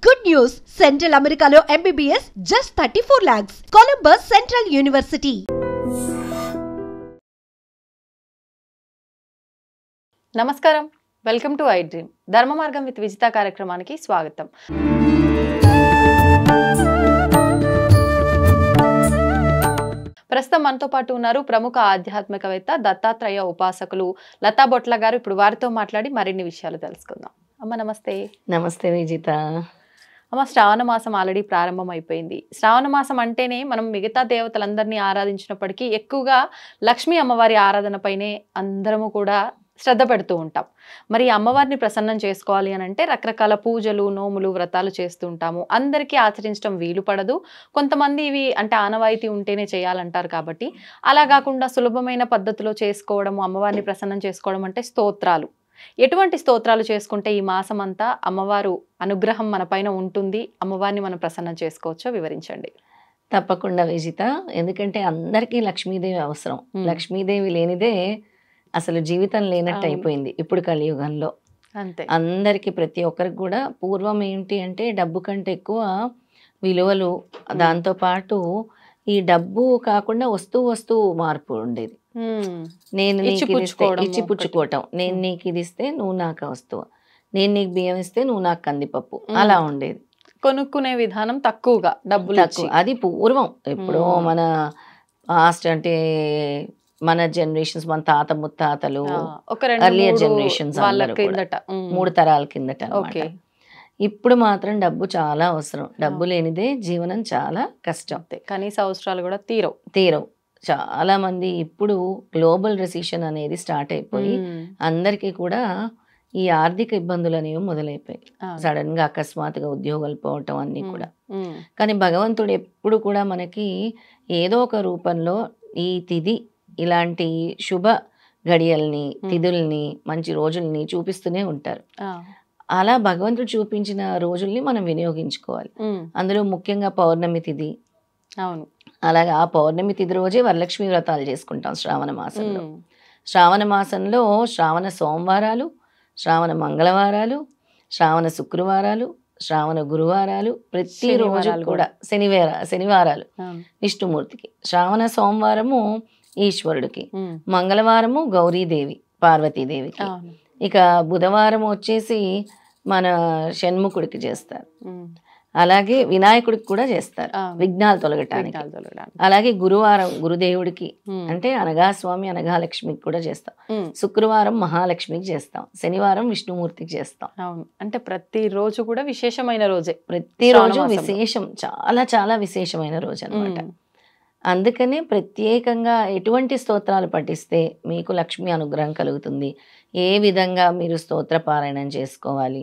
Good news! Central Americano MBBS just 34 lakhs. Columbus Central University. నమస్కారం, welcome to I dream. ధర్మ మార్గం with Vijitha కార్యక్రమానికి స్వాగతం. ప్రస్తుతం మనతో పాటు ఉన్నారు ప్రముఖ ఆధ్యాత్మికవేత్త, దత్తాత్రేయ ఉపాసకులు లతా బొట్ల గారు. ఇప్పుడు వారితో మాట్లాడి మరిన్ని విషయాలు తెలుసుకుందాం. అమ్మ నమస్తే. నమస్తే విజిత. అమ్మ, శ్రావణ మాసం ఆల్రెడీ ప్రారంభం అయిపోయింది. శ్రావణ మాసం అంటేనే మనం మిగతా దేవతలందరినీ ఆరాధించినప్పటికీ ఎక్కువగా లక్ష్మీ అమ్మవారి ఆరాధన పైనే అందరము కూడా శ్రద్ధ పెడుతూ ఉంటాం. మరి అమ్మవారిని ప్రసన్నం చేసుకోవాలి అని అంటే రకరకాల పూజలు, నోములు, వ్రతాలు చేస్తూ ఉంటాము. అందరికీ ఆచరించడం వీలు పడదు. కొంతమంది ఇవి అంటే ఆనవాయితీ ఉంటేనే చేయాలంటారు. కాబట్టి అలా కాకుండా సులభమైన పద్ధతిలో చేసుకోవడము, అమ్మవారిని ప్రసన్నం చేసుకోవడం అంటే స్తోత్రాలు. ఎటువంటి స్తోత్రాలు చేసుకుంటే ఈ మాసం అంతా అమ్మవారు అనుగ్రహం మన పైన ఉంటుంది, అమ్మవారిని మనం ప్రసన్నం చేసుకోవచ్చో వివరించండి. తప్పకుండా విజిత. ఎందుకంటే అందరికీ లక్ష్మీదేవి అవసరం. లక్ష్మీదేవి లేనిదే అసలు జీవితం లేనట్టు అయిపోయింది ఇప్పుడు కలియుగంలో. అంతే, అందరికి ప్రతి ఒక్కరికి కూడా. పూర్వం ఏంటి అంటే డబ్బు కంటే ఎక్కువ విలువలు, దాంతోపాటు ఈ డబ్బు కాకుండా వస్తువు మార్పు ఉండేది. నేను నీకు ఇచ్చిపుచ్చుకోవటం, నేను నీకు ఇది ఇస్తే నువ్వు నాకు వస్తువు, నేను నీకు బియ్యం ఇస్తే నువ్వు నాకు కందిపప్పు, అలా ఉండేది. కొనుక్కునే విధానం తక్కువగా, డబ్బులు తక్కువ. అది పూర్వం. ఇప్పుడు మన పాస్ట్ అంటే మన జనరేషన్స్, మన తాత ముత్తాతలు, ఎర్లియర్ జనరేషన్స్, 3 తరాల కిందట. ఇప్పుడు మాత్రం డబ్బు చాలా అవసరం. డబ్బు లేనిదే జీవనం చాలా కష్టం. కనీస అవసరాలు కూడా తీరవు. చాలా మంది ఇప్పుడు గ్లోబల్ రెసిషన్ అనేది స్టార్ట్ అయిపోయి అందరికీ కూడా ఈ ఆర్థిక ఇబ్బందులు అనేవి మొదలైపోయాయి. సడన్ గా అకస్మాత్తుగా ఉద్యోగాలు పోవటం అన్ని కూడా. కానీ భగవంతుడు ఎప్పుడు కూడా మనకి ఏదో ఒక రూపంలో ఈ తిథి ఇలాంటి శుభ గడియల్ని, తిథుల్ని, మంచి రోజుల్ని చూపిస్తూనే ఉంటారు. అలా భగవంతుడు చూపించిన రోజుల్ని మనం వినియోగించుకోవాలి. అందులో ముఖ్యంగా పౌర్ణమి తిథి. అవును, అలాగే ఆ పౌర్ణమి తిథి రోజే వరలక్ష్మి వ్రతాలు చేసుకుంటాం శ్రావణ మాసంలో. శ్రావణ మాసంలో శ్రావణ సోమవారాలు, శ్రావణ మంగళవారాలు, శ్రావణ శుక్రవారాలు, శ్రావణ గురువారాలు, ప్రతిరోజు కూడా శనివారాలు విష్ణుమూర్తికి, శ్రావణ సోమవారము ఈశ్వరుడికి, మంగళవారము గౌరీదేవి పార్వతీదేవికి, ఇక బుధవారం వచ్చేసి మన షణ్ముఖుడికి చేస్తారు. అలాగే వినాయకుడికి కూడా చేస్తారు విఘ్నాలు తొలగటానికి. అలాగే గురువారం గురుదేవుడికి అంటే అనఘాస్వామి అనఘాలక్ష్మికి కూడా చేస్తాం. శుక్రవారం మహాలక్ష్మికి చేస్తాం. శనివారం విష్ణుమూర్తికి చేస్తాం. అవును, అంటే ప్రతిరోజు కూడా విశేషమైన రోజే. ప్రతిరోజు విశేషం, చాలా చాలా విశేషమైన రోజు అన్నమాట. అందుకనే ప్రత్యేకంగా ఎటువంటి స్తోత్రాలు పఠిస్తే మీకు లక్ష్మి అనుగ్రహం కలుగుతుంది, ఏ విధంగా మీరు స్తోత్ర పారాయణం చేసుకోవాలి,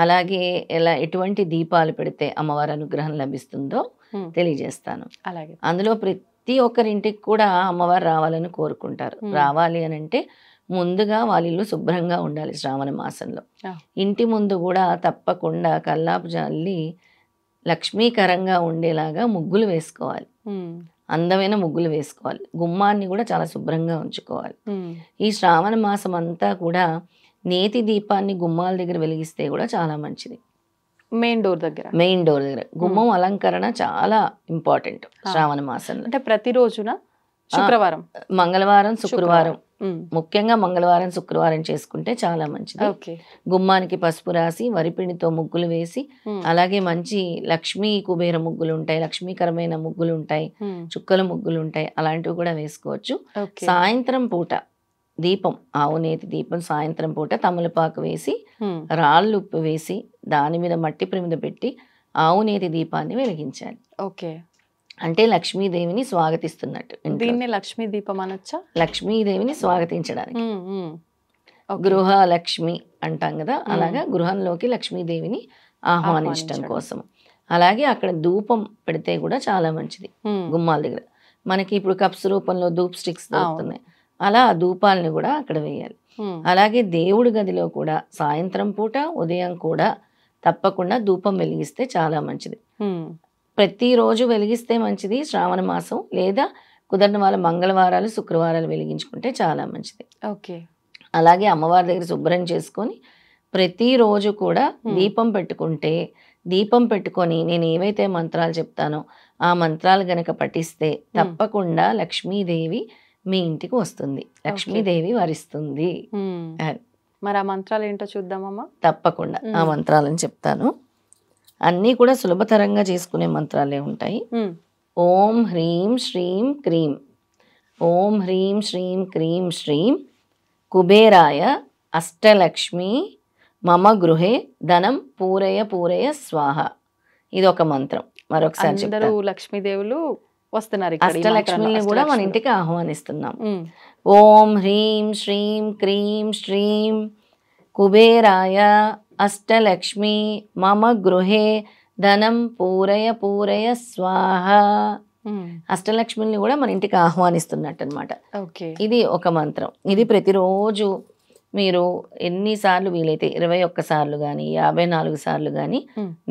అలాగే ఎటువంటి దీపాలు పెడితే అమ్మవారి అనుగ్రహం లభిస్తుందో తెలియజేస్తాను. అలాగే అందులో ప్రతి ఒక్కరింటికి కూడా అమ్మవారు రావాలని కోరుకుంటారు. రావాలి అని అంటే ముందుగా వాళ్ళ ఇల్లు శుభ్రంగా ఉండాలి. శ్రావణ మాసంలో ఇంటి ముందు కూడా తప్పకుండా కల్లాపు జల్లి లక్ష్మీకరంగా ఉండేలాగా ముగ్గులు వేసుకోవాలి. అందమైన ముగ్గులు వేసుకోవాలి. గుమ్మాన్ని కూడా చాలా శుభ్రంగా ఉంచుకోవాలి. ఈ శ్రావణ మాసం అంతా కూడా నేతి దీపాన్ని గుమ్మాల దగ్గర వెలిగిస్తే కూడా చాలా మంచిది. మెయిన్ డోర్ దగ్గర గుమ్మం అలంకరణ చాలా ఇంపార్టెంట్ శ్రావణ మాసంలో. అంటే ప్రతిరోజున శుక్రవారం, మంగళవారం, శుక్రవారం, ముఖ్యంగా మంగళవారం శుక్రవారం చేసుకుంటే చాలా మంచిది. గుమ్మానికి పసుపు రాసి వరిపిండితో ముగ్గులు వేసి, అలాగే మంచి లక్ష్మీ కుబేర ముగ్గులు ఉంటాయి, లక్ష్మీకరమైన ముగ్గులు ఉంటాయి, చుక్కల ముగ్గులు ఉంటాయి, అలాంటివి కూడా వేసుకోవచ్చు. సాయంత్రం పూట దీపం, ఆవునేతి దీపం, సాయంత్రం పూట తమలపాకు వేసి రాళ్ళు ఉప్పు వేసి దాని మీద మట్టి ప్రమిద పెట్టి ఆవునేతి దీపాన్ని వెలిగించాలి. ఓకే, అంటే లక్ష్మీదేవిని స్వాగతిస్తున్నట్టు. దీన్ని లక్ష్మీ దీపం అనొచ్చా? లక్ష్మీదేవిని స్వాగతించడానికి గృహ లక్ష్మి అంటాం కదా, అలాగా గృహంలోకి లక్ష్మీదేవిని ఆహ్వానించడం కోసం. అలాగే అక్కడ ధూపం పెడితే కూడా చాలా మంచిది. గుమ్మాల దగ్గర మనకి ఇప్పుడు కప్స్ రూపంలో ధూప్ స్టిక్స్ దొరుకుతున్నాయి, అలా ఆ ధూపాలని కూడా అక్కడ వేయాలి. అలాగే దేవుడి గదిలో కూడా సాయంత్రం పూట ఉదయం కూడా తప్పకుండా ధూపం వెలిగిస్తే చాలా మంచిది. ప్రతిరోజు వెలిగిస్తే మంచిది శ్రావణ మాసం, లేదా కుదరని వాళ్ళ మంగళవారాలు శుక్రవారాలు వెలిగించుకుంటే చాలా మంచిది. ఓకే, అలాగే అమ్మవారి దగ్గర శుభ్రం చేసుకొని ప్రతిరోజు కూడా దీపం పెట్టుకుంటే దీపం పెట్టుకొని నేను ఏవైతే మంత్రాలు చెప్తానో ఆ మంత్రాలు గనక పఠిస్తే తప్పకుండా లక్ష్మీదేవి మీ ఇంటికి వస్తుంది, లక్ష్మీదేవి వరిస్తుంది. మరి ఆ మంత్రాలు ఏంటో చూద్దామమ్మా. తప్పకుండా ఆ మంత్రాలని చెప్తాను. అన్నీ కూడా సులభతరంగా చేసుకునే మంత్రాలే ఉంటాయి. ఓం హ్రీం శ్రీం క్రీం, ఓం హ్రీం శ్రీం క్రీం శ్రీం కుబేరాయ అష్టలక్ష్మి మమ గృహే ధనం పూరయ పూరయ స్వాహ. ఇది ఒక మంత్రం. మరొకసారి అందరూ లక్ష్మీదేవులు వస్తున్నారు. అష్టలక్ష్మిని కూడా మన ఇంటికి ఆహ్వానిస్తున్నాం. ఓం హ్రీం శ్రీం క్రీం శ్రీం కుబేరాయ అష్టలక్ష్మి మమ గృహే ధనం పూరయ పూరయ స్వాహ. అష్టలక్ష్మిని కూడా మన ఇంటికి ఆహ్వానిస్తున్నట్టు అనమాట. ఇది ఒక మంత్రం. ఇది ప్రతిరోజు మీరు ఎన్నిసార్లు వీలైతే 21 సార్లు కానీ 54 సార్లు కానీ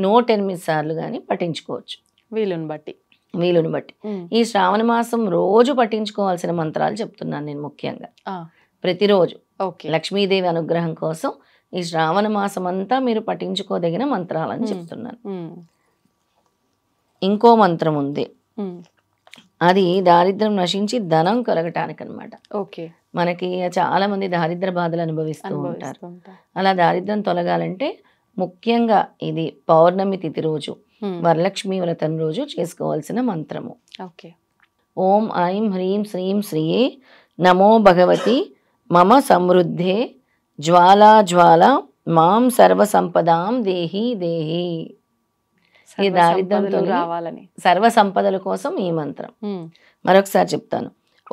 108 సార్లు కానీ పఠించుకోవచ్చు, వీలుని బట్టి. ఈ శ్రావణ మాసం రోజు పఠించుకోవాల్సిన మంత్రాలు చెప్తున్నాను నేను ముఖ్యంగా. ప్రతిరోజు లక్ష్మీదేవి అనుగ్రహం కోసం ఈ శ్రావణ మాసం అంతా మీరు పఠించుకోదగిన మంత్రాలని చెప్తున్నాను. ఇంకో మంత్రం ఉంది, అది దారిద్ర్యం నశించి ధనం కలగటానికి అనమాట. మనకి చాలా మంది దారిద్ర బాధలు అనుభవిస్తూ ఉంటారు. అలా దారిద్ర్యం తొలగాలంటే ముఖ్యంగా ఇది పౌర్ణమి తిథి రోజు, వరలక్ష్మి వ్రతం రోజు చేసుకోవాల్సిన మంత్రము. ఓం ఐం హ్రీం శ్రీం శ్రీయే నమో భగవతి మమ సమృద్ధే జ్వాలా జ్వాల మాం సర్వ సంపదాం దేహి దేహి. ఈ దారిద్ర్యంతో రావాలని సర్వ సంపదల కోసం ఈ మంత్రం. మరొకసారి చెప్తాను.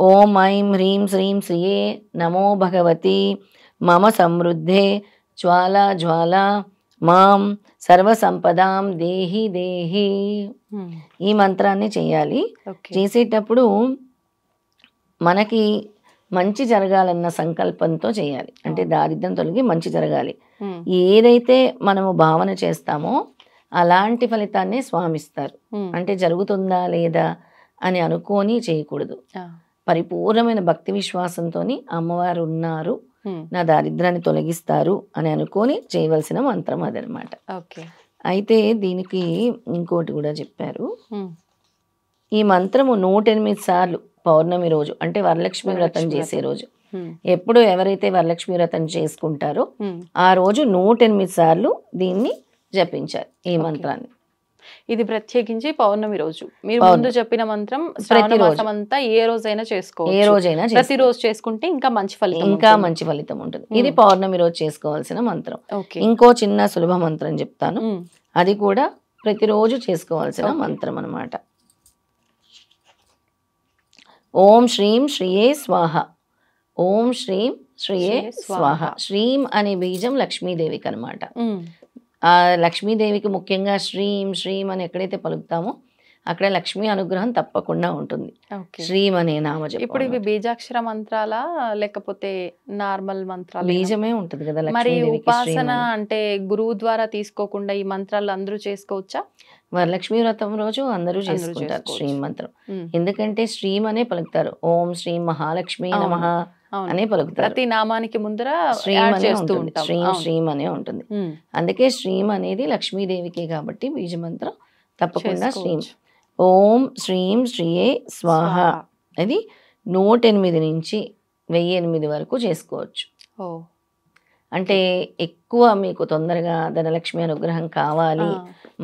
ఓం ఐం హ్రీం శ్రీం శ్రీయే నమో భగవతి మమ సమృద్ధే జ్వాలా జ్వాల మాం సర్వ సంపదాం దేహి దేహి. ఈ మంత్రాన్ని చేయాలి. చేసేటప్పుడు మనకి మంచి జరగాలన్న సంకల్పంతో చేయాలి. అంటే దారిద్ర్యం తొలగి మంచి జరగాలి. ఏదైతే మనము భావన చేస్తామో అలాంటి ఫలితాన్ని స్వామిస్తారు. అంటే జరుగుతుందా లేదా అని అనుకోని చేయకూడదు. పరిపూర్ణమైన భక్తి విశ్వాసంతో అమ్మవారు ఉన్నారు, నా దారిద్రాన్ని తొలగిస్తారు అని అనుకొని చేయవలసిన మంత్రం అదనమాట. అయితే దీనికి ఇంకోటి కూడా చెప్పారు. ఈ మంత్రము 108 సార్లు పౌర్ణమి రోజు, అంటే వరలక్ష్మి వ్రతం చేసే రోజు, ఎప్పుడు ఎవరైతే వరలక్ష్మి వ్రతం చేసుకుంటారో ఆ రోజు 108 సార్లు దీన్ని జపించారు ఈ మంత్రాన్ని. ఇది ప్రత్యేకించి పౌర్ణమి రోజు మీరు ముందు చెప్పిన మంత్రం శ్రావణ మాసం అంతా ఏ రోజైనా చేసుకోవచ్చు, ఏ రోజైనా ప్రతిరోజు చేసుకుంటే ఇంకా మంచి ఫలితం ఉంటుంది. ఇది పౌర్ణమి రోజు చేసుకోవాల్సిన మంత్రం. ఇంకో చిన్న సులభ మంత్రం చెప్తాను, అది కూడా ప్రతిరోజు చేసుకోవాల్సిన మంత్రం అన్నమాట. ఓం శ్రీం శ్రీయే స్వాహ, ఓం శ్రీం శ్రీయే స్వాహ. శ్రీం అనే బీజం లక్ష్మీదేవికి అనమాట. ఆ లక్ష్మీదేవికి ముఖ్యంగా శ్రీం శ్రీం అని ఎక్కడైతే పలుకుతామో అక్కడ లక్ష్మీ అనుగ్రహం తప్పకుండా ఉంటుంది. శ్రీం అనే నామజపం. ఇప్పుడు ఇవి బీజాక్షర మంత్రాలా లేకపోతే నార్మల్ మంత్రాలు? బీజమే ఉంటుంది కదా. మరి ఉపాసన అంటే గురువు ద్వారా తీసుకోకుండా ఈ మంత్రాలు అందరూ చేసుకోవచ్చా? వరలక్ష్మి వ్రతం రోజు అందరూ చేసుకుంటారు శ్రీం మంత్రం. ఎందుకంటే శ్రీం అనే పలుకుతారు. ఓం శ్రీం మహాలక్ష్మి నమః అనే పలుకుతారు. ప్రతి నామానికి ముందర శ్రీం అనే ఉంటుంది, శ్రీం అనే ఉంటుంది. అందుకే శ్రీం అనేది లక్ష్మీదేవికి కాబట్టి బీజ మంత్రం తప్పకుండా శ్రీం. ఓం శ్రీం శ్రీయే స్వాహ. అది 108 నుంచి 1008 వరకు చేసుకోవచ్చు. అంటే ఎక్కువ మీకు తొందరగా ధనలక్ష్మి అనుగ్రహం కావాలి,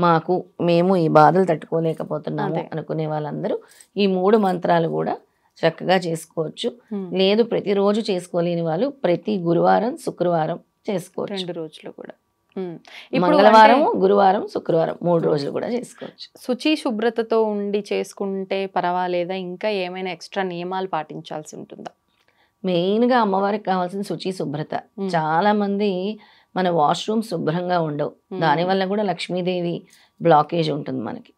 మాకు మేము ఈ బాధలు తట్టుకోలేకపోతున్నాము అనుకునే వాళ్ళందరూ ఈ 3 మంత్రాలు కూడా చక్కగా చేసుకోవచ్చు. లేదు ప్రతిరోజు చేసుకోలేని వాళ్ళు ప్రతి గురువారం శుక్రవారం చేసుకోవచ్చు. 2 రోజులు కూడా, మంగళవారం గురువారం శుక్రవారం 3 రోజులు కూడా చేసుకోవచ్చు. శుచి శుభ్రతతో ఉండి చేసుకుంటే పర్వాలేదా? ఇంకా ఏమైనా ఎక్స్ట్రా నియమాలు పాటించాల్సి ఉంటుందా? మెయిన్గా అమ్మవారికి కావాల్సిన శుచి శుభ్రత. చాలా మంది మన వాష్రూమ్ శుభ్రంగా ఉండవు, దానివల్ల కూడా లక్ష్మీదేవి బ్లాకేజ్ ఉంటుంది మనకి.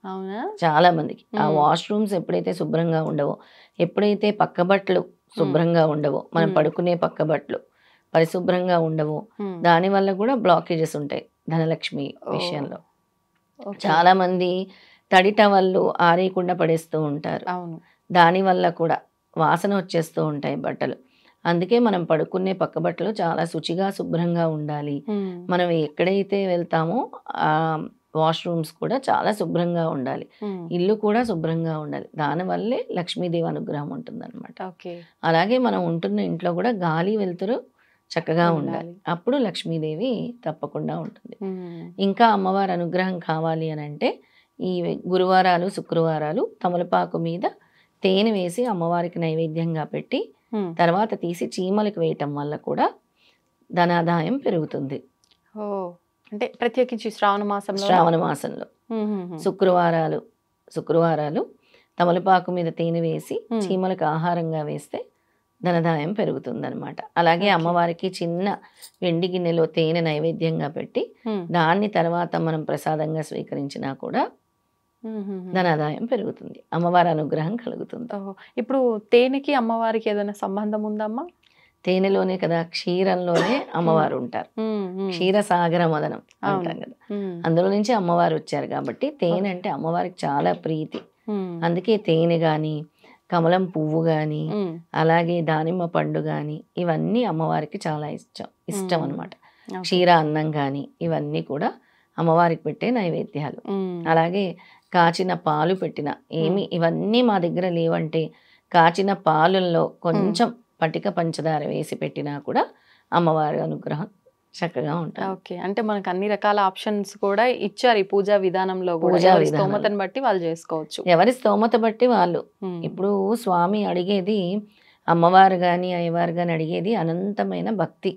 అవునా? చాలా మందికి ఆ వాష్రూమ్స్ ఎప్పుడైతే శుభ్రంగా ఉండవో, ఎప్పుడైతే పక్క బట్టలు శుభ్రంగా ఉండవో, మనం పడుకునే పక్క బట్టలు పరిశుభ్రంగా ఉండవు, దానివల్ల కూడా బ్లాకేజెస్ ఉంటాయి ధనలక్ష్మి విషయంలో. చాలా మంది తడి టవళ్ళు ఆరేయకుండా పడేస్తూ ఉంటారు, దానివల్ల కూడా వాసన వచ్చేస్తూ ఉంటాయి బట్టలు. అందుకే మనం పడుకునే పక్క బట్టలు చాలా శుచిగా శుభ్రంగా ఉండాలి. మనం ఎక్కడైతే వెళ్తామో ఆ వాష్రూమ్స్ కూడా చాలా శుభ్రంగా ఉండాలి, ఇల్లు కూడా శుభ్రంగా ఉండాలి. దానివల్లే లక్ష్మీదేవి అనుగ్రహం ఉంటుందన్నమాట. అలాగే మనం ఉంటున్న ఇంట్లో కూడా గాలి వెలుతురు చక్కగా ఉండాలి, అప్పుడు లక్ష్మీదేవి తప్పకుండా ఉంటుంది. ఇంకా అమ్మవారి అనుగ్రహం కావాలి అని అంటే ఈ గురువారాలు శుక్రవారాలు తమలపాకు మీద తేనె వేసి అమ్మవారికి నైవేద్యంగా పెట్టి తర్వాత తీసి చీమలకు వేయటం వల్ల కూడా ధనాదాయం పెరుగుతుంది. అంటే ప్రత్యేకించి శ్రావణ మాసంలో శుక్రవారాలు తమలపాకు మీద తేనె వేసి చీమలకు ఆహారంగా వేస్తే ధనదాయం పెరుగుతుంది అనమాట. అలాగే అమ్మవారికి చిన్న వెండి గిన్నెలో తేనె నైవేద్యంగా పెట్టి దాన్ని తర్వాత మనం ప్రసాదంగా స్వీకరించినా కూడా ధనాదాయం పెరుగుతుంది, అమ్మవారి అనుగ్రహం కలుగుతుంది. ఇప్పుడు తేనెకి అమ్మవారికి ఏదైనా సంబంధం ఉందమ్మా? తేనెలోనే కదా, క్షీరంలోనే అమ్మవారు ఉంటారు, క్షీరసాగర మదనం అంటాం కదా, అందులో నుంచి అమ్మవారు వచ్చారు కాబట్టి తేనె అంటే అమ్మవారికి చాలా ప్రీతి. అందుకే తేనె గాని, కమలం పువ్వు గాని, అలాగే దానిమ్మ పండు గాని ఇవన్నీ అమ్మవారికి చాలా ఇష్టం అనమాట. క్షీర అన్నం గాని ఇవన్నీ కూడా అమ్మవారికి పెట్టే నైవేద్యాలు. అలాగే కాచిన పాలు పెట్టిన ఇవన్నీ మా దగ్గర లేవంటే కాచిన పాలల్లో కొంచెం పటిక పంచదార వేసి పెట్టినా కూడా అమ్మవారి అనుగ్రహం చక్కగా ఉంటుంది. ఓకే, అంటే మనకు అన్ని రకాల ఆప్షన్స్ కూడా ఇచ్చారు ఈ పూజా విధానంలో. స్తోమతను బట్టి వాళ్ళు చేసుకోవచ్చు, ఎవరి స్తోమత బట్టి వాళ్ళు. ఇప్పుడు స్వామి అడిగేది, అమ్మవారు గాని అయ్యవారు గాని అడిగేది అనంతమైన భక్తి.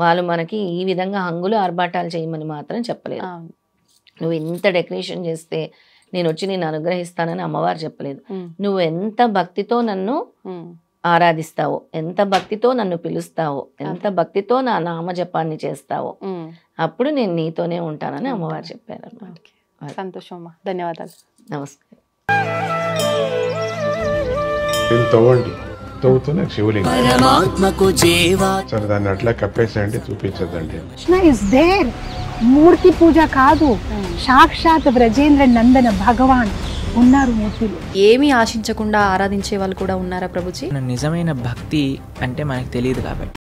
వాళ్ళు మనకి ఈ విధంగా హంగులు ఆర్భాటాలు చేయమని మాత్రం చెప్పలేదు. నువ్వు ఎంత డెకరేషన్ చేస్తే నేను వచ్చి నేను అనుగ్రహిస్తానని అమ్మవారు చెప్పలేదు. నువ్వు ఎంత భక్తితో నన్ను ఆరాధిస్తావో, ఎంత భక్తితో నన్ను పిలుస్తావో, ఎంత భక్తితో నా నామజపాన్ని చేస్తావో అప్పుడు నేను నీతోనే ఉంటానని అమ్మవారు చెప్పారు అన్నమాట. సంతోషం అమ్మా, ధన్యవాదాలు. నమస్కారం. తవ్వుతూనే శివలింగం సరే దాన్ని అట్లా కప్పేసేయండి, చూపించదండి. మూర్తి పూజ కాదు, సాక్షాత్ బ్రజేంద్ర నందన భగవాన్ ఉన్నారు మూర్తిలో. ఏమీ ఆశించకుండా ఆరాధించే వాళ్ళు కూడా ఉన్నారా ప్రభుజీ? నిజమైన భక్తి అంటే మనకు తెలియదు కాబట్టి